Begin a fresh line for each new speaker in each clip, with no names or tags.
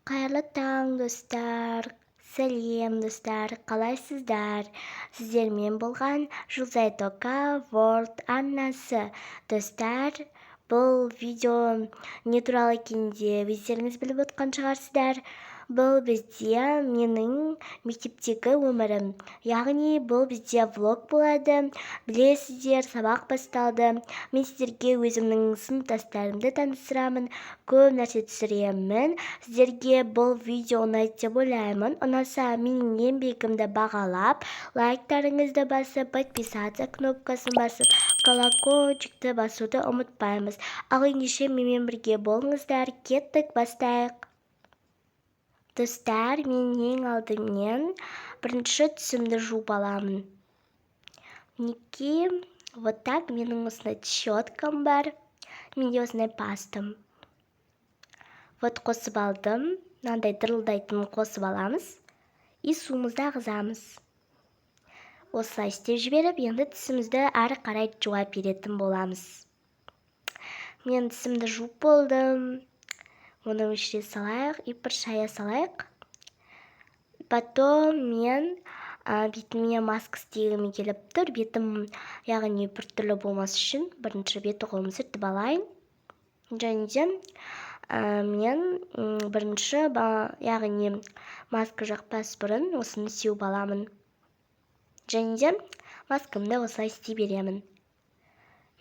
Қайырлы таң, достар. Сәлем, достар. Қалайсыздар? Сіздермен болған Жұлдызай Тока World арнасы. Достар, бұл видео не туралы екенін өздеріңіз біліп отқан шығарсыздар. Бұл бізде менің мектептегі өмірім. Яғни бұл бізде влог болады. Білесіздер, сабақ басталды. Мен сіздерге өзімнің сыныптастарымды таныстырамын. Көп нәрсе түсіремін. Сіздерге бұл видео ұнайды деп ойлаймын. Ұнаса менің еңбегімді бағалап, лайктарыңызды басып, подписаться кнопкасын басып, колокольчикті басуды ұмытпаймыз. Ал ендеше менімен бірге болыңыздар. Кеттік, бастайық. Достар, мен ең алдымен бірінші түсімді жуып аламын. Мінекей, вот так, менің осындай щеткам бар. Менде осындай пастам. Вот қосып алдым. Мынандай дырылдайтын қосып аламыз. И суымызды ағызамыз. Осылай істеп жіберіп, енді тісімізді әрі қарай жуа беретін боламыз. Мен тісімді жуып болдым. Оны өшіре салайық, и бір шая салайық. Потом мен бетіме маска істегім келіп тұр. Бетім, яғни біртүрлі болмас үшін бірінші беті қолымды сүртіп алайын. Және де мен бірінші, яғни маска жақпас бұрын осыны сеуіп аламын. Және де маскамды осылай істей беремін.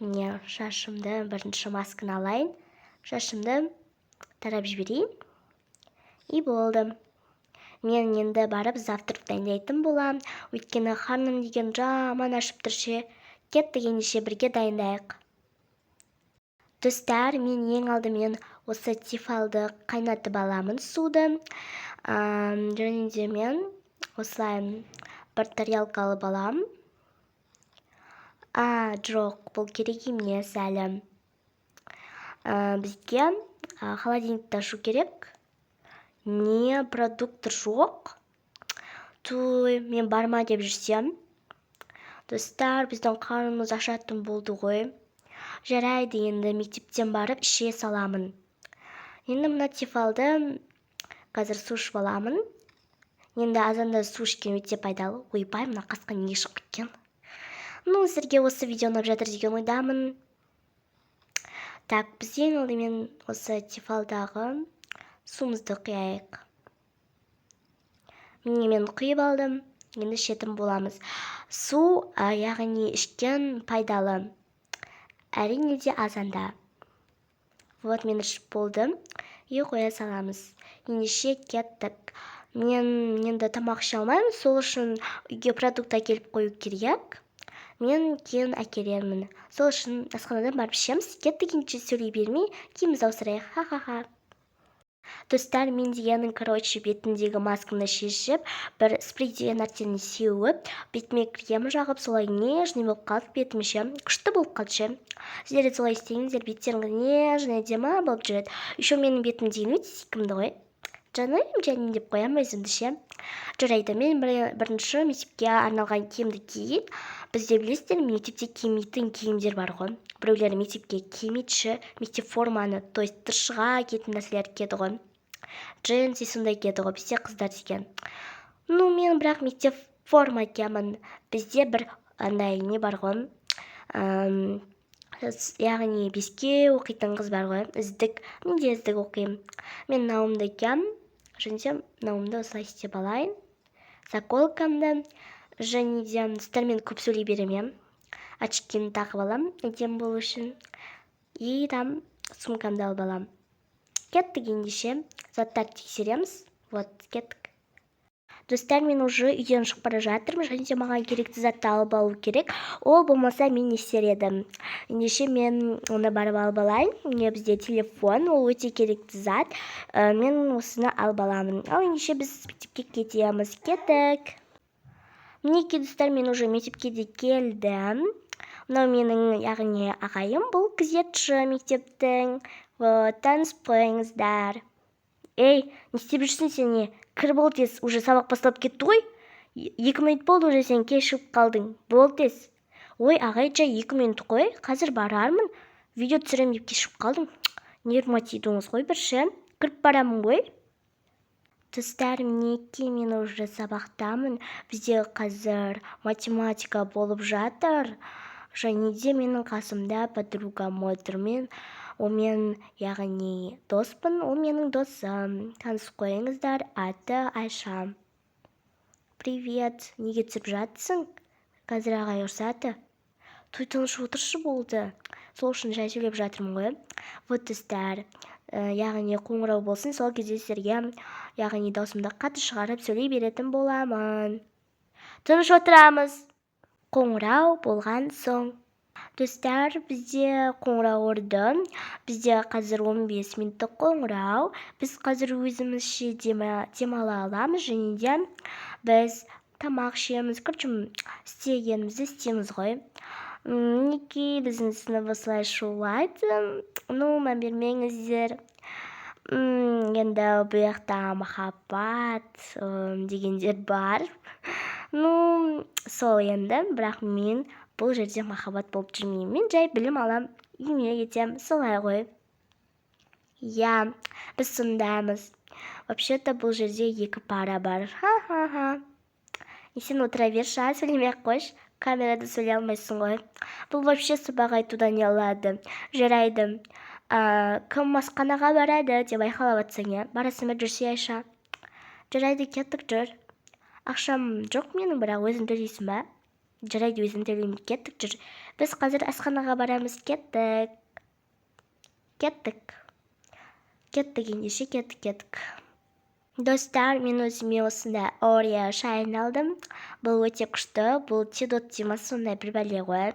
Міне шашымды бірінші масканы алайын. Шашымды тарап жіберейін. И болды. Мен енді барып завтрак дайындайтын болам. Өйткені қарным деген жаман ашып тұршы. Кеттік, ендеше бірге дайындайық. Достар, мен ең алдымен осы тефалды қайнатып аламын суды. Және де мен осылай бір тарелка алып алам. Жоқ, бұл керек емес әлі. Бізге холодильникті ашу керек. Не, продукт жоқ. Туй, мен барма деп жүрсем. Достар, біздің қарнымыз ашатын болды ғой. Жарайды, енді мектептен барып іше саламын. Енді мына тефалды қазір су ішіп аламын. Енді азанда су ішкен өте пайдалы. Ойбай, мына қасқа неге шығып кеткен? Сіздерге осы видео ұнап жатыр деген ойдамын. Так, біз ең алдымен осы тефалдағы суымызды құяйық. Мен құйып алдым. Енді ішетін боламыз. Су, яғни ішкен пайдалы. Әрине де азанда. Вот мен ішіп болдым. И қоя саламыз. Ендеше кеттік. Мен енді тамақ іше алмаймын. Сол үшін үйге продукт әкеліп қою керек. Мен кейін әкелермін. Сол үшін асханадан барып ішеміз. Кеттік, ендеше сөйлей бермей, киімімізді ауыстырайық. Ха-ха-ха. Достар, мен дегенің, бетіндегі маскамды шешіп, бір спрей деген нәрсені сеуіп, бетіме крем жағып, солай нежный болып қалды, бетім ше, күшті болып қалды. Сіздер де солай істеңіздер, беттеріңіз нежный, әдемі болып жүреді. Еще менің бетім деген өте сүйкімді ғой. Жаным деп қоямын өзімді ше. Жарайды, мен бірінші мектепке арналған киімді киейін. Бізде білесіздер, мектепте кимейтін киімдер бар ғой. Біреулер мектепке кимейтші, мектеп форманы, то есть тыршыға кетін нәрселер киеді ғой. Джинсы сондай киеді ғой, бізде қыздар деген. Мен бірақ мектеп форма киемін. Бізде бір андай не бар ғой. Яғни беске оқитын қыз бар ғой. Үздік, мен де үздік оқимын. Мен науымды киемін. Және де науымды осылай істеп алайын. Заколкамды. Және де сіздермен көп сөйлей беремін. Очкині тағып алам, әдемі болу үшін. И там сумкамды алып алам. Кеттік, ендеше заттарды тексереміз. Вот, кеттік. Достар, мен уже үйден шығып бара жатырмын. Және де маған керекті затты алып алу керек. Ол болмаса мен не істер едім. Ендеше мен оны барып алып алайын. Міне бізде телефон, ол өте керекті зат. Мен осыны алып аламын. Ал ендеше біз мектепке кетеміз. Кеттік. Мінекей, достар, мен уже мектепке де келдім. Мынау менің, яғни ағайым, бұл күзетші мектептің. Танысып қойыңыздар. Ей, не істеп жүрсің сен не? Кір бол тез, уже сабақ басталып кетті ғой. 2 минут болды, уже сен кешігіп қалдың. Бол тез. Ой, ағай, жай 2 минут қой, қазір барармын. Видео түсірем деп кешігіп қалдың. Нервыма тиді ғой бірші. Кіріп барамын ғой. Достар, мінекей, мен уже сабақтамын. Бізде қазір математика болып жатыр. Және де менің қасымда подругам отыр. Мен омен яғни доспын, ол менің досым. Танысып қойыңыздар, аты Айша. Привет, неге түсіп жатсың? Қазір ағай ұрсады. Той тыныш отыршы болды. Сол үшін жай сөйлеп жатырмын ғой. Вот достар, яғни қоңырау болсын, сол кезде сіздерге яғни даусымды қатты шығарып сөйлей беретін боламын. Тыныш отырамыз. Қоңырау болған соң. Достар, бізде қоңырау ұрды. Бізде қазір 15 минуттық қоңырау. Біз қазір өзімізше демала аламыз, және де біз тамақ ішеміз, істегенімізді істейміз ғой. Мінекей біздің сынып осылай шулайды. Мән бермеңіздер. Енді бұл жақта махаббат дегендер бар. Сол енді, бірақ мен бұл жерде махаббат болып жүрмеймін. Мен жай білім алам, үйіме кетем, солай ғой. Я, біз сондамыз. Вообще-то бұл жерде 2 пара бар. Ха-ха-ха. Сен отыра берші, сөйлемей-ақ қойшы. Камерада сөйлей алмайсың ғой. Бұл вообще сабақ айтудан ұялады. Жарайды. Кім асханаға барады деп айқайлап атсаң, иә? Барасың ба, жүрсе, Айша? Жарайды, кеттік, жүр. Ақшам жоқ менің, бірақ өзің төлейсің ба? Жарайды, өзің төлеймін, кеттік, жүр. Біз қазір асханаға барамыз, кеттік. Кеттік ендеше, кеттік. Достар, мен өзіме осында Орео шайын алдым. Бұл өте күшті, бұл тидот демасы сондай бір бәле ғой.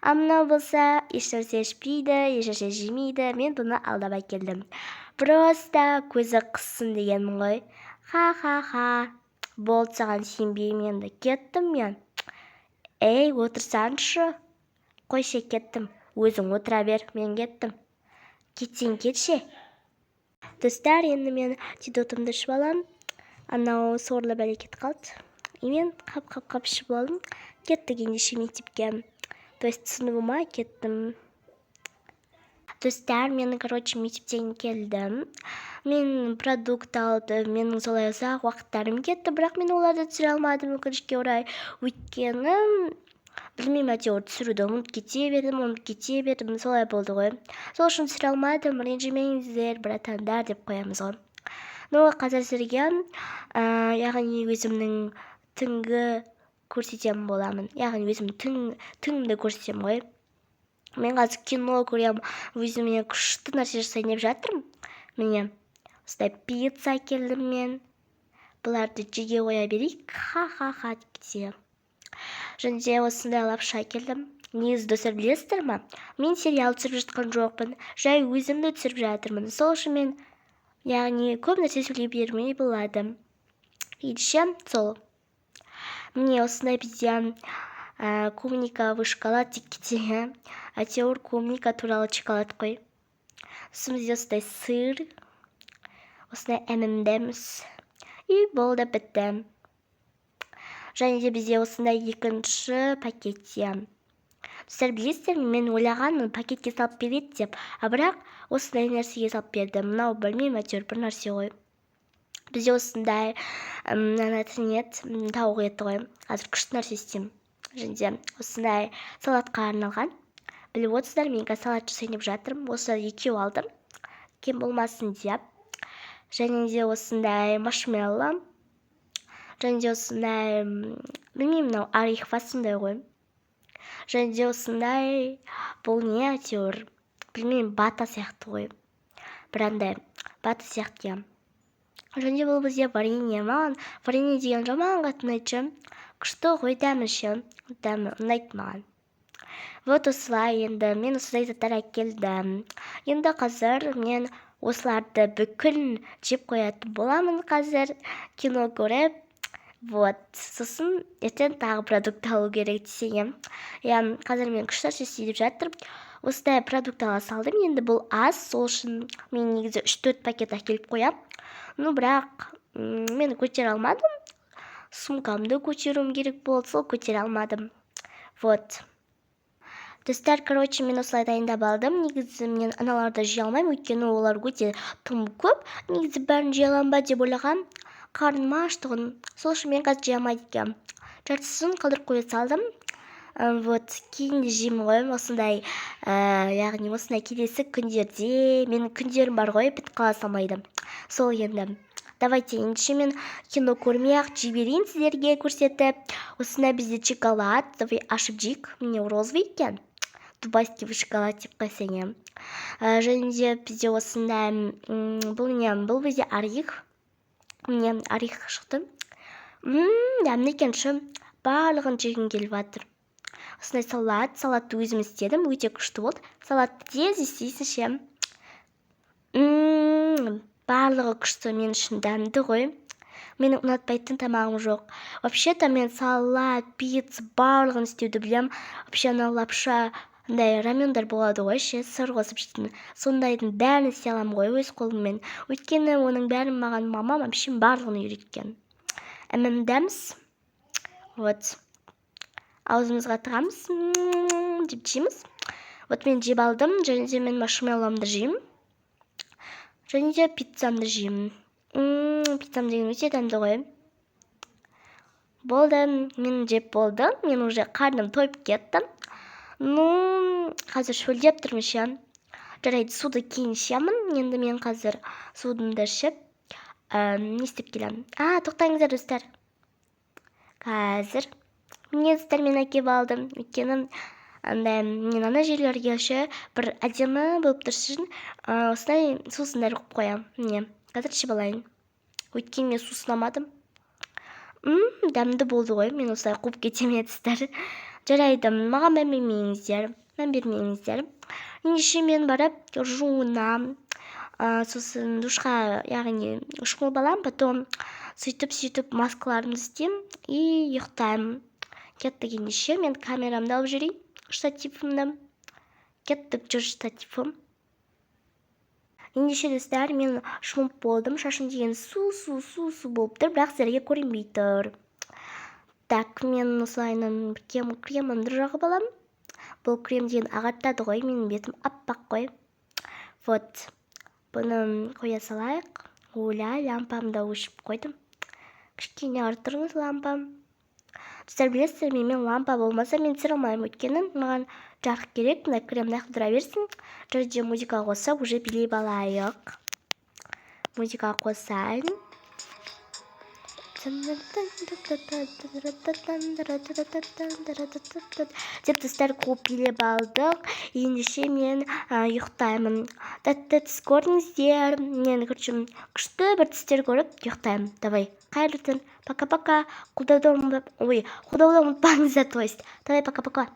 Мынау болса, ешнәрсе ішпейді, ешнәрсе жемейді. Мен бұны алдап әкелдім. Просто көзі қыссын дегенмін ғой. Ха-ха-ха. Болды, саған сенбеймін енді. Кеттім мен. Ей, отырсаңшы. Қойшы, кеттім. Өзің отыра бер, мен кеттім. Кетсең кетші. Достар, енді мен тидотымды ішіп алам. Анау сорлы бәле кетіп қалды. Мен қап ішіп алдым. Кеттік ендеше мектепке. То есть сыныбыма кеттім. Достар, мен мектептен келдім. Мен продукт алдым. Менің солай ұзақ уақыттарым кетті, бірақ мен оларды түсіре алмадым өкінішке орай. Өйткені білмеймін, әйтеуір түсіруді ұмытып кете бердім, солай болды ғой. Сол үшін түсіре алмадым, ренжімеңіздер, братандар деп қоямыз ғой. Қазір сіздерге яғни өзімнің түнгі көрсетем боламын. Яғни өзімнің түнімді көрсетем ғой. Мен қазір кино көрем, өзіме күшті нәрсе жасайын деп жатырмын. Міне, осылай пицца әкелдім мен. Бұларды жеге қоя берейік. Ха-ха-ха деп кетсе. Және де осындай лапша әкелдім. Негізі достар, білесіздер ма? Мен сериал түсіріп жатқан жоқпын. Жай өзімді түсіріп жатырмын. Сол үшін мен яғни көп нәрсе сөйлей бермей болады. Ендеше сол. Міне осындай бізде клубниковый шоколад деп кетсе. Әйтеуір клубника туралы шоколад қой. Үстімізде осындай сыр. Осындай M&M's. И болды, бітті. Және де бізде осындай екінші пакетте. Сіздер білесіздер, мен ойлағанмын пакетке салып береді деп, бірақ осындай нәрсеге салып берді. Мынау білмеймін, әйтеуір бір нәрсе ғой. Бізде осындай тауық еті ғой. Қазір күшті нәрсе істеймін. Және де осындай салатқа арналған. Біліп отырсыздар, мен қазір салат жасайын деп жатырмын. Осы 2 алдым. Кем болмасын деп. Және де осындай маршмелло. Және де осындай, білмеймін, мынау орехова сондай ғой. Және де осындай, бұл не әйтеуір, білмеймін, бата сияқты ғой. Бірандай, бата сияқты. Және де бұл бізде варенье. Маған варенье деген жаман қатты ұнайды. Күшті ғой, дәмі ұнайды маған. Вот осылай енді мен осылай заттар әкелдім. Енді қазір мен осыларды бүкіл жеп қоятын боламын қазір. Кино көріп. Вот, сосын ертең тағы продукт алу керек десең. Қазір мен күшті нәрсе істеп жатырмын. Осындай продукт ала салдым. Енді бұл аз, сол үшін мен негізі 3-4 пакет әкеліп қоям. Бірақ мен көтере алмадым. Сумкамды көтеруім керек болды, сол көтере алмадым. Вот. Достар, мен осылай дайындап алдым. Негізі мен аналарды жей алмаймын, өйткені олар өте тым көп. Негізі бәрін жей аламын ба деп ойлағам. қарным аш тұғын. Сол үшін мен қазір жей алмайды екенмін. Жартысын қалдырып қоя салдым. Вот кейін жеймін ғой осындай яғни осындай келесі күндерде менің күндерім бар ғой бітіп қала салмайды. Сол енді давайте ендеше мен кино көрмей ақ жей берейін сіздерге көрсетіп. Осындай бізде шоколад, давай ашып жейік. Міне розовый екен, дубайский шоколад деп қойсаң иә. Және де бізде осындай бұл бізде орех. Міне орех шықты. Дәмді екен шы, барлығын жегім келіп жатыр. Осындай салатты өзім істедім, өте күшті болды. Салатты тез істейсің ше. Барлығы күшті, мен үшін дәмді ғой. Менің ұнатпайтын тамағым жоқ. Вообще-то мен салат, пицца барлығын істеуді білем. Вообще ана лапша, рамендар болады ғой ше, сыр қосып жейтін. Сондайдың бәрін істей аламын ғой өз қолыммен. Өйткені оның бәрін маған мамам вообще барлығын үйреткен. Дәміз. Вот. Аузымызға тығамыз, деп жейміз. Вот мен жеп алдым, және де мен маршмеллоумды жеймін. Және де пиццамды жеймін. Пиццам деген өте дәмді ғой. Болды, мен жеп болды. Мен уже қарным тойып кетті. Қазір шөлдеп тұрмын ше. Жарайды, суды кейін ішемін. Енді мен қазір судымды ішіп, не істеп келемін. Тоқтаңыздар достар. Қазір мен сіздермен әкеп алдым. Өйткені мен ана жерлерге ше бір әдемі болып тұрсын, осылай сусындар қойып қоям. Міне, қазір ішіп алайын. Өйткені мен сусынамадым. Дәмді болды ғой, мен осылай қуып кетем едістер. Жарайды, маған мән бермеңіздер. Ендеше мен барып жуынам, сосын душқа, яғни шомылып алам, потом сөйтіп маскаларымды істеймін и ұйықтаймын. Кеттік ендеше, мен камерамды алып жүрейін, штативімді. Кеттік жүр штативім. Ендеше достар, мен шомылып болдым, шашым деген су болып тұр, бірақ сіздерге көрінбей тұр. Так, мен осылайынан кремімді жағып алам. Бұл крем деген ағартады ғой, менің бетім аппақ қой. Вот, бұны қоя салайық. Оля, лампамды өшіп қойдым. Кішкене артырыңыз лампам. Достар, білесіздер, мен лампа болмаса мен түсіре алмаймын, өйткені маған жарық керек, мына кремді қыдыра берсін. Және музыка қоса уже билеп алайық. Музыка қосайын. Деп достар, қуып билеп алдық. Ендеше мен ұйықтаймын. Тәтті түс көрдіңіздер. Мен күшті бір түстер көріп ұйықтаймын. Давай, қайырлы түн. Пока-пока. Қолдауды ұмытпаңыздар, то есть. Давай, пока-пока.